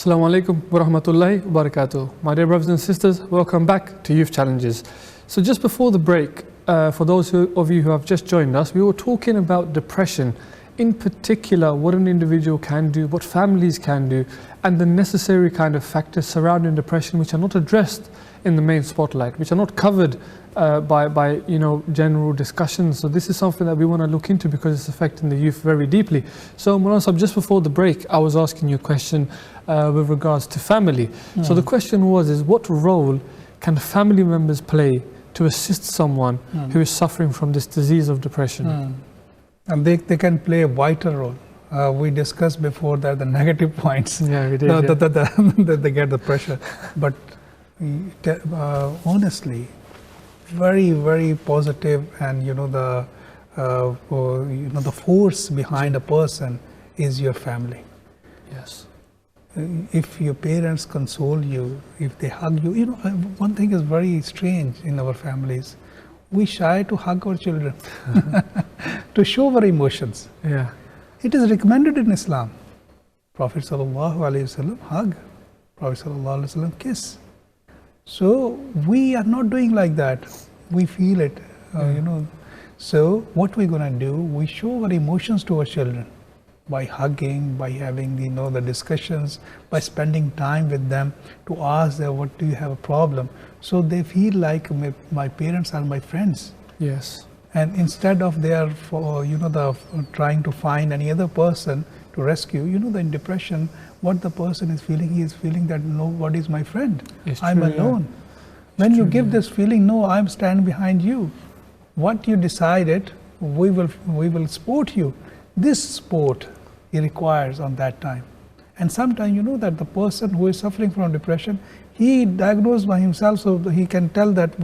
Assalamu alaikum wa rahmatullahi wa barakatuh. My dear brothers and sisters, welcome back to Youth Challenges. So just before the break, for those of you who have just joined us, we were talking about depression, in particular what an individual can do, what families can do, and the necessary kind of factors surrounding depression which are not addressed in the main spotlight, which are not covered by general discussions. So this is something that we want to look into because it's affecting the youth very deeply. So Maulana Sahib, just before the break, I was asking you a question with regards to family. So the question was, what role can family members play to assist someone who is suffering from this disease of depression? And they can play a vital role. We discussed before that the negative points. Yeah, we did. That they get the pressure. But honestly, very, very positive, and the force behind a person is your family. Yes. If your parents console you, if they hug you, one thing is very strange in our families. We shy to hug our children, to show our emotions. Yeah. It is recommended in Islam. Prophet sallallahu alaihi wasallam hug. Prophet sallallahu alaihi wasallam kiss. So we are not doing like that. We feel it, So what we're gonna do? We show our emotions to our children by hugging, by having the discussions, by spending time with them to ask them, what do you have a problem? So they feel like my parents are my friends. Yes. And instead of they are trying to find any other person to rescue, in depression, what the person is feeling, he is feeling that nobody is my friend. I'm alone. Yeah. When you give this feeling, no, I'm standing behind you. What you decided, we will support you. This support he requires on that time. And sometimes that the person who is suffering from depression, he diagnosed by himself, so he can tell that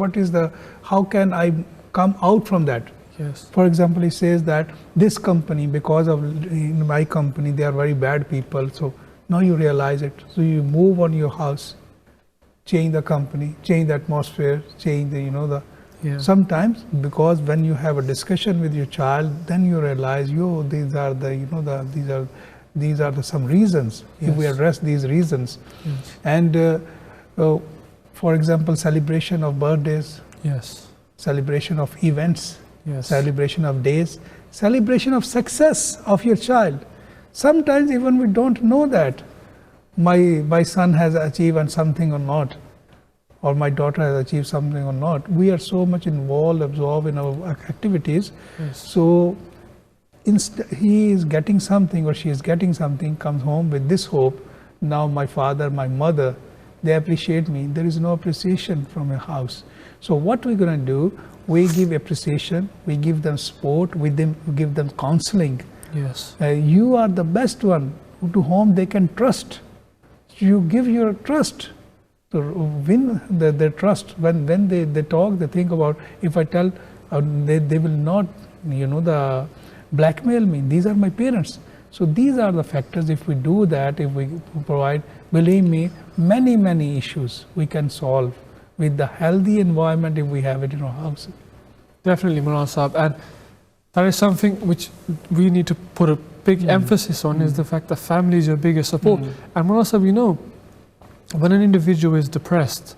how can I come out from that. Yes. For example, he says that this company, because of in my company, they are very bad people. So now you realize it. So you move on your house, change the company, change the atmosphere, change the Yeah. Sometimes, because when you have a discussion with your child, then you realize, these are some reasons. Yes. If we address these reasons, Yes. and for example, celebration of birthdays, Yes. celebration of events, Yes. celebration of days, celebration of success of your child. Sometimes even we don't know that my son has achieved something or not, or my daughter has achieved something or not. We are so much involved, absorbed in our activities. Yes. So he is getting something or she is getting something, comes home with this hope. Now my father, my mother, they appreciate me. There is no appreciation from a house. So what we're going to do, we give appreciation, we give them support, we give them counseling. Yes. You are the best one to whom they can trust. You give your trust to win their trust. When they talk, they think about, if I tell, they will not blackmail me. These are my parents. So these are the factors. If we do that, if we provide, believe me, many issues we can solve with the healthy environment if we have it in our house. Definitely, Maulana Sahib. And that is something which we need to put a big emphasis on, is the fact that family is your biggest support. And Maulana Sahib, when an individual is depressed,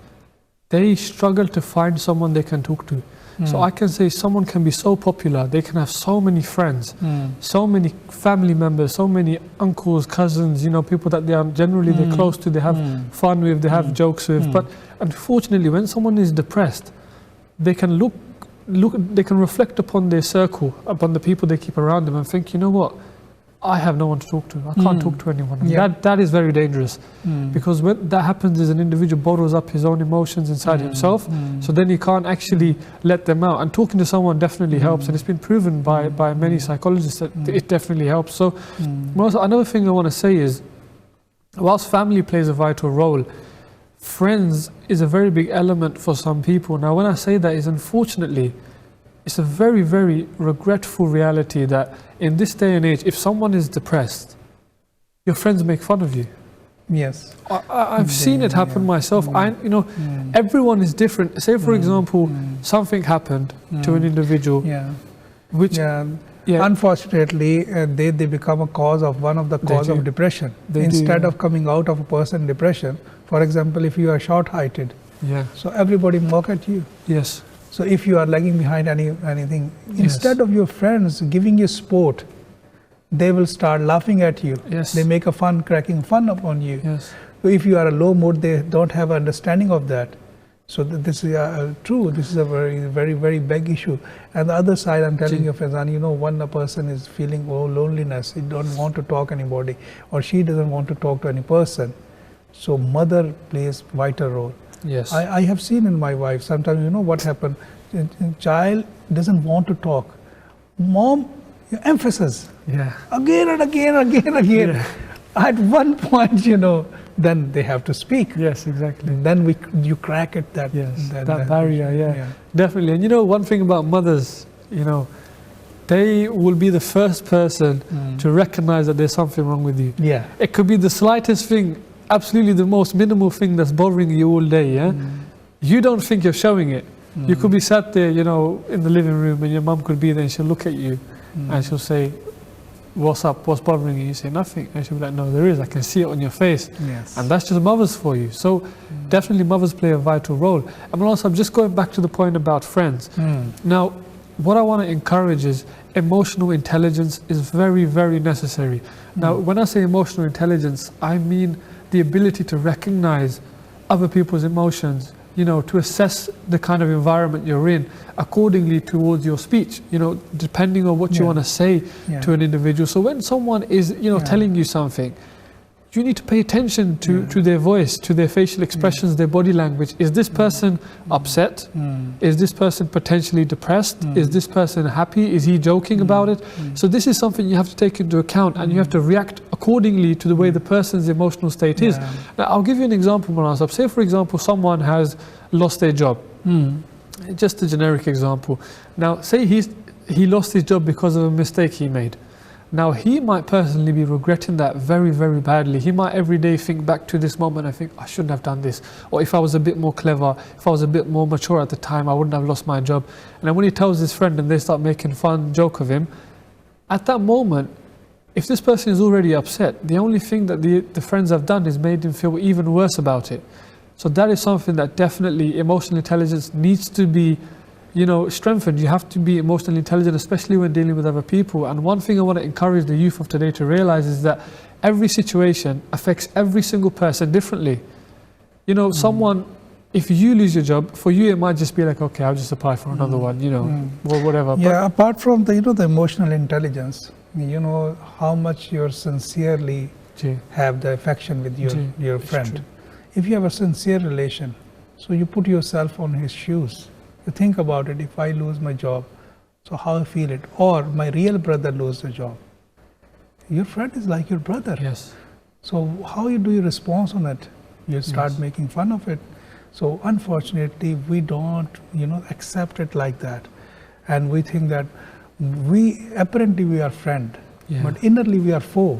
they struggle to find someone they can talk to. So I can say someone can be so popular, they can have so many friends, so many family members, so many uncles, cousins, people that they are generally they're close to, they have fun with, they have jokes with. But unfortunately, when someone is depressed, they can they can reflect upon their circle, upon the people they keep around them, and think, you know what, I have no one to talk to. I can't talk to anyone. Yeah. That is very dangerous, because when that happens, is an individual bottles up his own emotions inside himself, so then he can't actually let them out. And talking to someone definitely helps, and it's been proven by many psychologists that it definitely helps. So another thing I want to say is, whilst family plays a vital role, friends is a very big element for some people. Now when I say that, is unfortunately, it's a very, very regretful reality that in this day and age, if someone is depressed, your friends make fun of you. Yes. I've seen it happen myself. Everyone is different. Say, for example, something happened to an individual, which Yeah. Unfortunately, they become a cause of one of the cause of depression. Instead of coming out of a person depression, for example, if you are short-heighted, Yeah. so everybody mock at you. Yes. So if you are lagging behind anything, instead of your friends giving you support, they will start laughing at you. Yes. They make cracking fun upon you. Yes. So if you are a low mood, they don't have understanding of that. So this is true. This is a very, very, very big issue. And the other side, I'm telling you, Faizan, you know, when a person is feeling loneliness, he don't want to talk to anybody, or she doesn't want to talk to any person. So mother plays vital role. Yes. I have seen in my wife, sometimes, you know what happened, child doesn't want to talk. Mom emphasis Yeah. again and again and again and again. Yeah. At one point, you know, then they have to speak. Yes, exactly. Then you crack it that that barrier. Yeah, definitely. And you know, one thing about mothers, you know, they will be the first person to recognize that there's something wrong with you. Yeah. It could be the slightest thing, absolutely the most minimal thing that's bothering you all day. Yeah. You don't think you're showing it. You could be sat there, you know, in the living room, and your mum could be there, and she'll look at you, and she'll say, "What's up? What's bothering you?" You say, "Nothing." And she'll be like, "No, there is. I can see it on your face." Yes. And that's just mothers for you. So definitely mothers play a vital role. And also, I'm just going back to the point about friends. Now, what I want to encourage is emotional intelligence is very, very necessary. Now, when I say emotional intelligence, I mean the ability to recognize other people's emotions, you know, to assess the kind of environment you're in accordingly towards your speech, you know, depending on what you want to say to an individual. So when someone is, you know, telling you something, you need to pay attention to their voice, to their facial expressions, their body language. Is this person upset? Is this person potentially depressed? Is this person happy? Is he joking about it? So this is something you have to take into account, and you have to react accordingly to the way the person's emotional state is. Now, I'll give you an example, Manasab. Say, for example, someone has lost their job. Just a generic example. Now, say he lost his job because of a mistake he made. Now, he might personally be regretting that very, very badly. He might every day think back to this moment and think, I shouldn't have done this. Or if I was a bit more clever, if I was a bit more mature at the time, I wouldn't have lost my job. And then when he tells his friend and they start making fun joke of him, at that moment, if this person is already upset, the only thing that the friends have done is made him feel even worse about it. So that is something that definitely emotional intelligence needs to be, you know, strengthened. You have to be emotionally intelligent, especially when dealing with other people. And one thing I want to encourage the youth of today to realize is that every situation affects every single person differently. You know, someone, if you lose your job, for you it might just be like, okay, I'll just apply for another one, you know, or whatever. Yeah, apart from the, you know, the emotional intelligence, you know, how much you're sincerely have the affection with your friend. If you have a sincere relation, so you put yourself on his shoes. You think about it, if I lose my job, so how I feel it, or my real brother loses a job. Your friend is like your brother. Yes. So how do you respond on it? You start making fun of it. So unfortunately, we don't, you know, accept it like that. And we think that apparently we are friend, but innerly we are foe.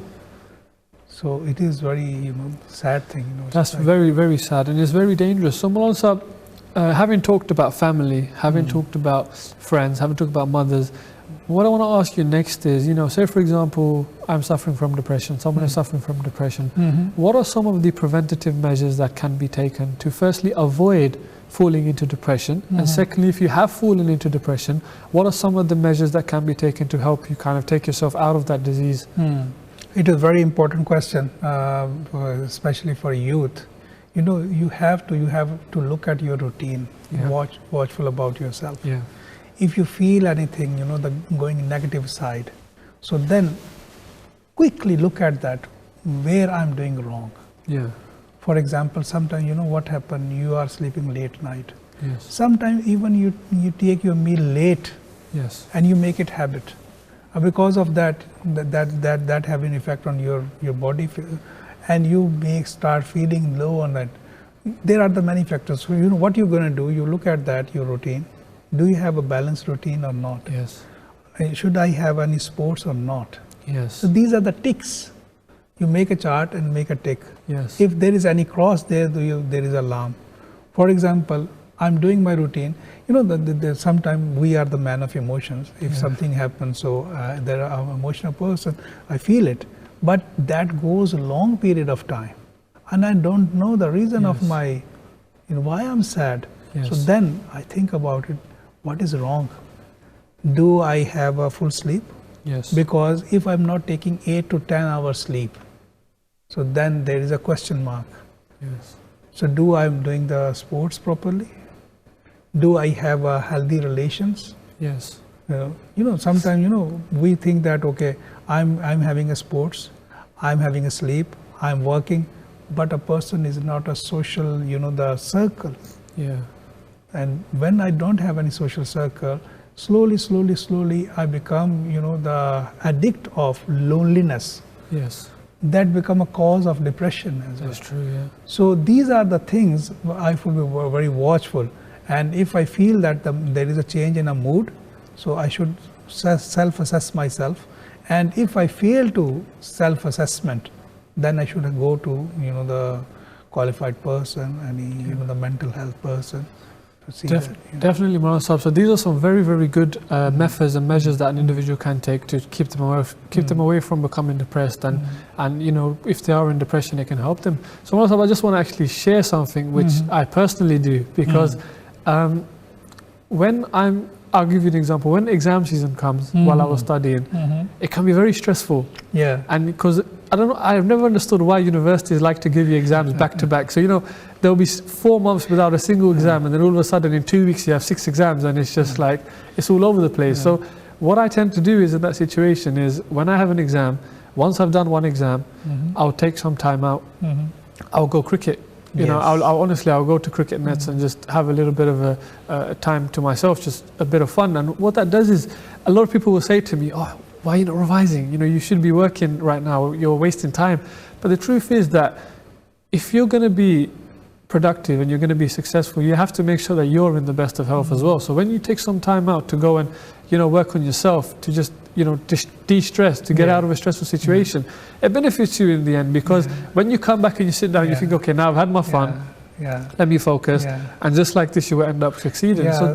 So it is very, you know, sad thing. You know, that's very, very sad, and it's very dangerous. So Maulana Sahab, having talked about family, having talked about friends, having talked about mothers, what I want to ask you next is, you know, say for example, I'm suffering from depression, someone is suffering from depression. What are some of the preventative measures that can be taken to firstly avoid falling into depression? And secondly, if you have fallen into depression, what are some of the measures that can be taken to help you kind of take yourself out of that disease? It is a very important question, especially for youth. You know, you have to look at your routine, watchful about yourself. If you feel anything, you know, the going negative side, so then quickly look at that, where I'm doing wrong. For example, sometimes, you know what happened, you are sleeping late night. Sometimes even you take your meal late, and you make it habit. Because of that have an effect on your body, and you may start feeling low on that. There are the many factors. So you know what you're going to do, you look at that, your routine. Do you have a balanced routine or not? Should I have any sports or not? So these are the ticks. You make a chart and make a tick. If there is any cross there, there is alarm. For example, I'm doing my routine. You know, sometimes we are the man of emotions. If something happens, so there are an emotional person, I feel it. But that goes a long period of time. And I don't know the reason of my, why I'm sad. So then I think about it, what is wrong? Do I have a full sleep? Yes. Because if I'm not taking 8 to 10 hours sleep, so then there is a question mark. Yes. So do I'm doing the sports properly? Do I have healthy relations? Yes. Sometimes, we think that, okay, I'm having a sports, I'm having a sleep, I'm working, but a person is not a social, the circle. Yeah. And when I don't have any social circle, slowly, I become, the addict of loneliness. Yes. That become a cause of depression as well. That's true, yeah. So these are the things I should be very watchful. And if I feel that there is a change in a mood, so I should self-assess myself. And if I fail to self-assessment, then I should go to, the qualified person, the mental health person. Definitely, Maulana Sahab. So these are some very, very good methods and measures that an individual can take to keep them away from becoming depressed, and if they are in depression, it can help them. So Maulana Sahab, I just want to actually share something which I personally do, because I'll give you an example. When exam season comes, while I was studying, it can be very stressful. Yeah. And because I don't know, I've never understood why universities like to give you exams back to back. So there'll be 4 months without a single exam, and then all of a sudden in 2 weeks you have 6 exams, and it's just like it's all over the place. So what I tend to do is in that situation is when I have an exam, once I've done one exam, I'll take some time out. I'll go cricket. I'll go to cricket nets and just have a little bit of a time to myself, just a bit of fun. And what that does is, a lot of people will say to me, "Oh, why are you not revising? You should be working right now. You're wasting time." But the truth is that if you're going to be productive and you're going to be successful, you have to make sure that you're in the best of health as well. So when you take some time out to go and work on yourself, to just de-stress, to get out of a stressful situation, it benefits you in the end, because when you come back and you sit down, you think, okay, now I've had my fun, let me focus, and just like this you will end up succeeding. So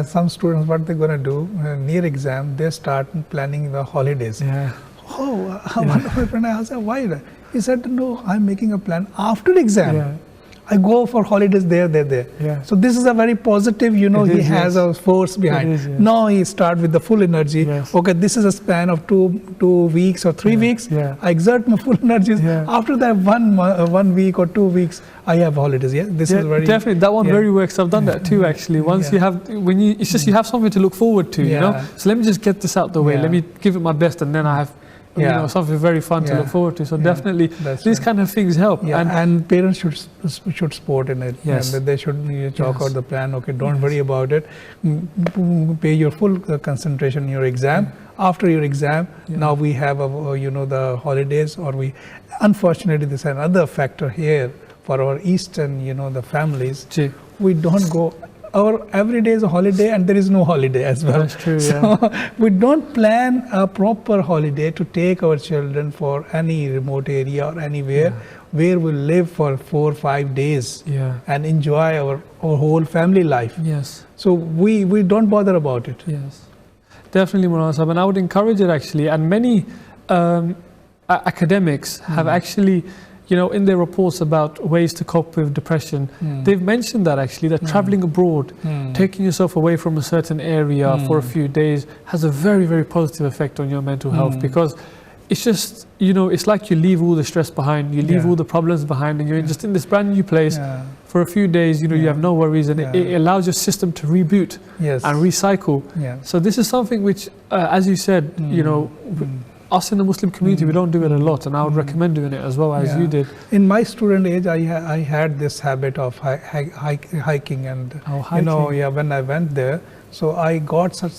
some students, what they're going to do near exam, they start planning the holidays. One of my friend, I asked, why? He said, no, I'm making a plan after exam. I go for holidays there. So this is a very positive, he has a force behind. Now he start with the full energy. Okay, this is a span of two weeks or 3 weeks. I exert my full energies. After that 1 week or 2 weeks, I have holidays. This is very definitely that one very works. I've done that too, actually. Once you have, it's just you have something to look forward to. So let me just get this out the way. Let me give it my best, and then I have something very fun to look forward to. So definitely these kind of things help. And parents should support in it. And they should chalk out the plan. Okay, don't worry about it. Pay your full concentration in your exam. After your exam, now we have the holidays, or unfortunately this is another factor here for our Eastern the families. We don't go. Our every day is a holiday, and there is no holiday as well. That's true, So we don't plan a proper holiday to take our children for any remote area or anywhere where we live for 4 or 5 days and enjoy our whole family life. So we don't bother about it. Definitely, Maulana Sahab, and I would encourage it actually. And many academics have actually, in their reports about ways to cope with depression, they've mentioned that actually, that traveling abroad, taking yourself away from a certain area for a few days has a very, very positive effect on your mental health, because it's just, it's like you leave all the stress behind, you leave all the problems behind, and you're just in this brand new place for a few days, you have no worries, and it allows your system to reboot and recycle. So this is something which, as you said, us in the Muslim community, we don't do it a lot, and I would recommend doing it as well as you did. In my student age, I had this habit of hiking, and when I went there, so I got such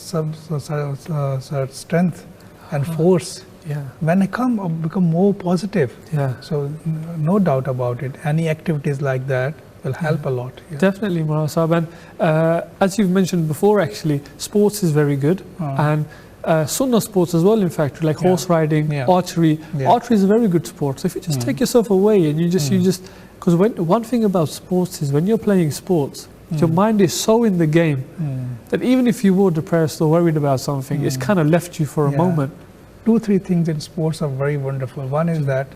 strength and force. When I come, I become more positive. So no doubt about it. Any activities like that will help a lot. Definitely, Maulana Sahab. And as you've mentioned before, actually, sports is very good, and sunnah sports as well, in fact, like horse riding, archery. Archery is a very good sport. So if you just take yourself away and you just, because one thing about sports is when you're playing sports, Your mind is so in the game that even if you were depressed or worried about something, it's kind of left you for a moment. 2-3 things in sports are very wonderful. One is that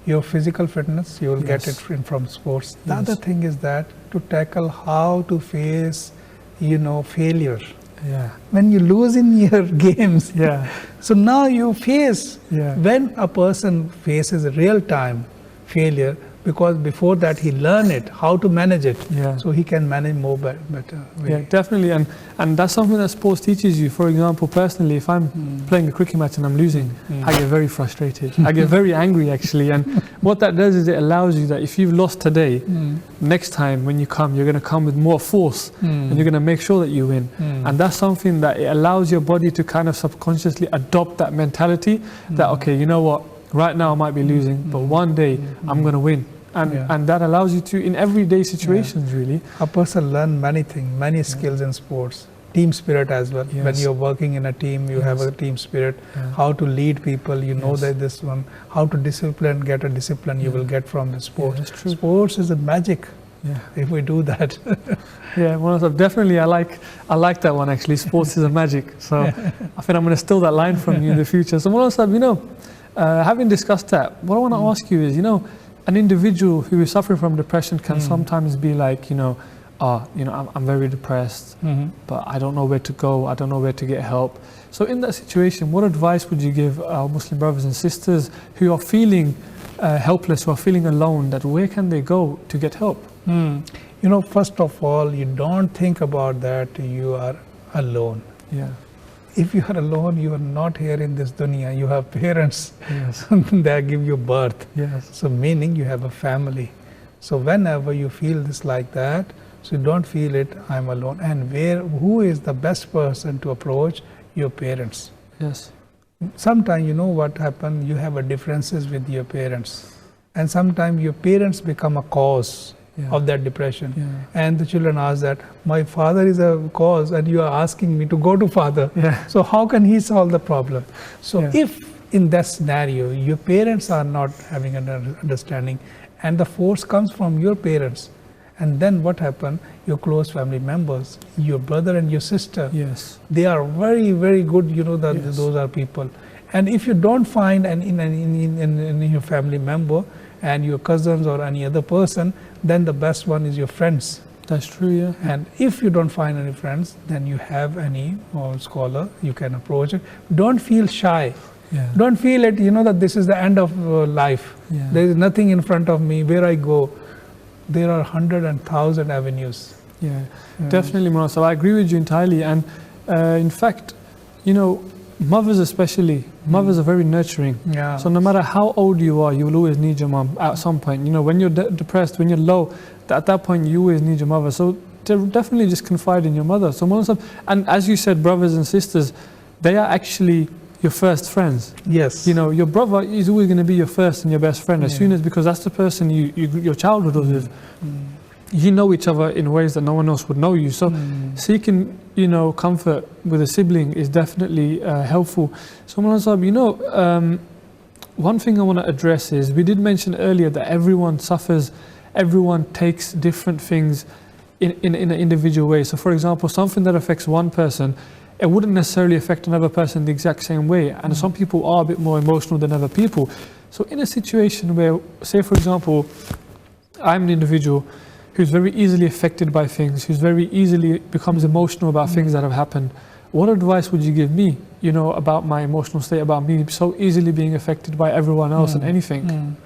your physical fitness, you will get it from sports. The other thing is that to tackle how to face, failure. Yeah. When you lose in your games, Yeah. so now you face, Yeah. when a person faces a real-time failure, because before that he learned it, how to manage it, Yeah. so he can manage more better way. Yeah, definitely, and that's something that sports teaches you. For example, personally, if I'm playing a cricket match and I'm losing, I get very frustrated. I get very angry, actually. And what that does is it allows you that if you've lost today, next time when you come, you're going to come with more force, and you're going to make sure that you win. And that's something that it allows your body to kind of subconsciously adopt that mentality that, okay, you know what, right now I might be losing, but one day I'm going to win. And that allows you to, in everyday situations, really. A person learn many things, many skills in sports. Team spirit as well. Yes. When you're working in a team, you have a team spirit. How to lead people, know that this one. How to discipline, get a discipline you will get from the sport. that's true. Sports is a magic. Yeah. If we do that. Yeah, well, definitely, I like that one, actually. Sports is a magic. So I think I'm going to steal that line from you in the future. So Maulana Sahib, having discussed that, what I want to ask you is, an individual who is suffering from depression can sometimes be like, I'm very depressed, but I don't know where to go, I don't know where to get help. So in that situation, what advice would you give our Muslim brothers and sisters who are feeling helpless, who are feeling alone, that where can they go to get help? First of all, you don't think about that you are alone. Yeah. If you are alone, you are not here in this dunya. You have parents Yes. that give you birth. Yes. So meaning you have a family. So whenever you feel this like that, so you don't feel it, I'm alone. And who is the best person to approach? Your parents. Yes. Sometimes what happens, you have a differences with your parents. And sometimes your parents become a cause of that depression. And the children ask that, my father is a cause and you are asking me to go to father. So how can he solve the problem? So if in that scenario, your parents are not having an understanding and the force comes from your parents, and then what happened? Your close family members, your brother and your sister, they are very, very good, those are people. And if you don't find in your family member and your cousins or any other person, then the best one is your friends. That's true, yeah. And if you don't find any friends, then you have any scholar, you can approach it. Don't feel shy. Don't feel it, that this is the end of life. There is nothing in front of me, where I go. There are 100 and 1,000 avenues. Definitely, Maulana. So I agree with you entirely. And in fact, mothers especially, mothers are very nurturing. So no matter how old you are, you will always need your mom at some point. When you're depressed, when you're low, at that point you always need your mother. So definitely just confide in your mother. So and as you said, brothers and sisters, they are actually your first friends. Your brother is always going to be your first and your best friend as soon as, because that's the person your childhood was with. You know each other in ways that no one else would know you. So seeking, comfort with a sibling is definitely helpful. So Maulana Sahib, one thing I want to address is, we did mention earlier that everyone suffers, everyone takes different things in an individual way. So for example, something that affects one person, it wouldn't necessarily affect another person the exact same way. And some people are a bit more emotional than other people. So in a situation where, say for example, I'm an individual who's very easily affected by things, who's very easily becomes emotional about things that have happened, what advice would you give me, about my emotional state, about me so easily being affected by everyone else and anything?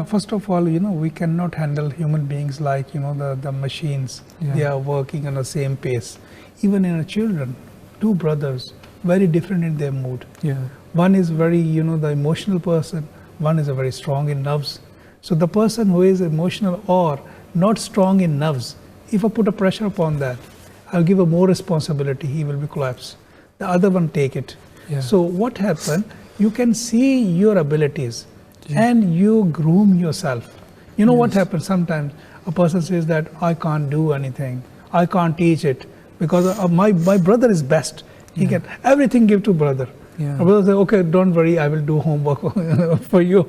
First of all, we cannot handle human beings like, the machines. They are working on the same pace. Even in children, 2 brothers, very different in their mood. One is very, the emotional person, one is a very strong in nerves. So the person who is emotional or not strong in nerves, if I put a pressure upon that, I'll give him more responsibility, he will be collapsed. The other one take it. So what happened, you can see your abilities and you groom yourself. What happens sometimes, a person says that I can't do anything, I can't teach it, because my brother is best. He can everything give to brother. Brother say, okay, don't worry, I will do homework for you.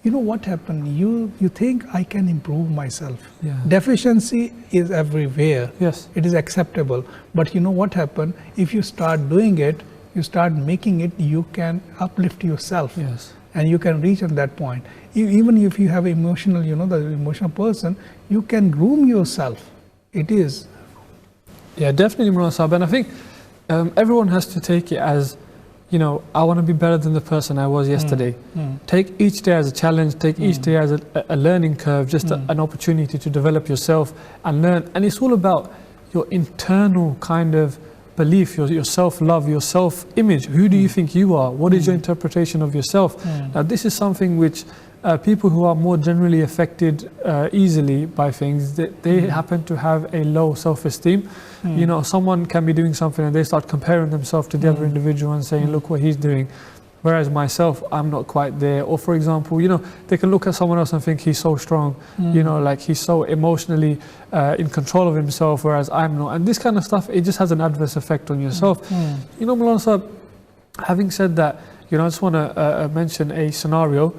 you know what happened? You think I can improve myself. Yeah. Deficiency is everywhere. Yes. It is acceptable. But you know what happened? If you start doing it, you start making it, you can uplift yourself. Yes. And you can reach at that point. Even if you have emotional, you know, the emotional person, you can groom yourself. It is. Yeah, definitely, Mulana Sahib. And I think everyone has to take it as, you know, I want to be better than the person I was yesterday. Take each day as a challenge, take each day as a learning curve, just an opportunity to develop yourself and learn. And it's all about your internal kind of belief, your self-love, your self-image. Who do you think you are? What is your interpretation of yourself? Now, this is something which people who are more generally affected easily by things, they happen to have a low self-esteem. You know, someone can be doing something and they start comparing themselves to the other individual and saying, look what he's doing. Whereas myself, I'm not quite there. Or for example, you know, they can look at someone else and think he's so strong, you know, like he's so emotionally in control of himself, whereas I'm not. And this kind of stuff, it just has an adverse effect on yourself. You know, Mulana Sahib, having said that, you know, I just want to mention a scenario.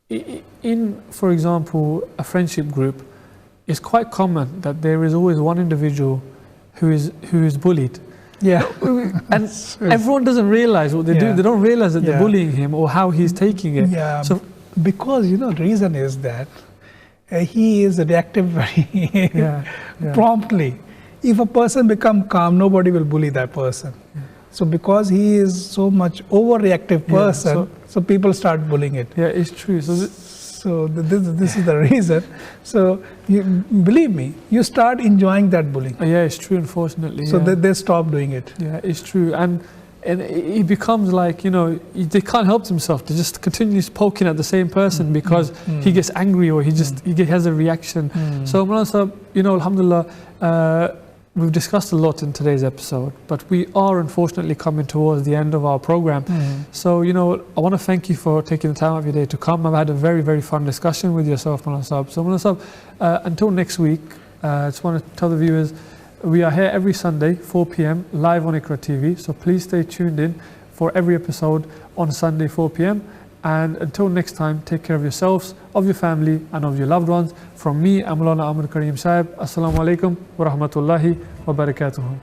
In, for example, a friendship group, it's quite common that there is always one individual who is bullied. Yeah. And everyone doesn't realize what they do. They don't realize that they're bullying him or how he's taking it. Yeah. So, because, you know, the reason is that he is reactive very promptly. If a person becomes calm, nobody will bully that person. So because he is so much overreactive person, so people start bullying it. Yeah, it's true. So this is the reason. So you, believe me, you start enjoying that bullying. Yeah, it's true, unfortunately. So they stop doing it. Yeah, it's true. And it becomes like, you know, they can't help themselves. They just continue poking at the same person because he gets angry or he has a reaction. So, Mulana Sahib, you know, alhamdulillah, we've discussed a lot in today's episode, but we are unfortunately coming towards the end of our program. So, you know, I want to thank you for taking the time out of your day to come. I've had a very, very fun discussion with yourself, Mulana Sahib. So, Mulana Sahib, until next week, I just want to tell the viewers, we are here every Sunday, 4 p.m, live on Iqra TV. So please stay tuned in for every episode on Sunday, 4 p.m. And until next time, take care of yourselves, of your family, and of your loved ones. From me, I'm Maulana Amir Kareem Sahib. Assalamu alaikum wa rahmatullahi wa barakatuhu.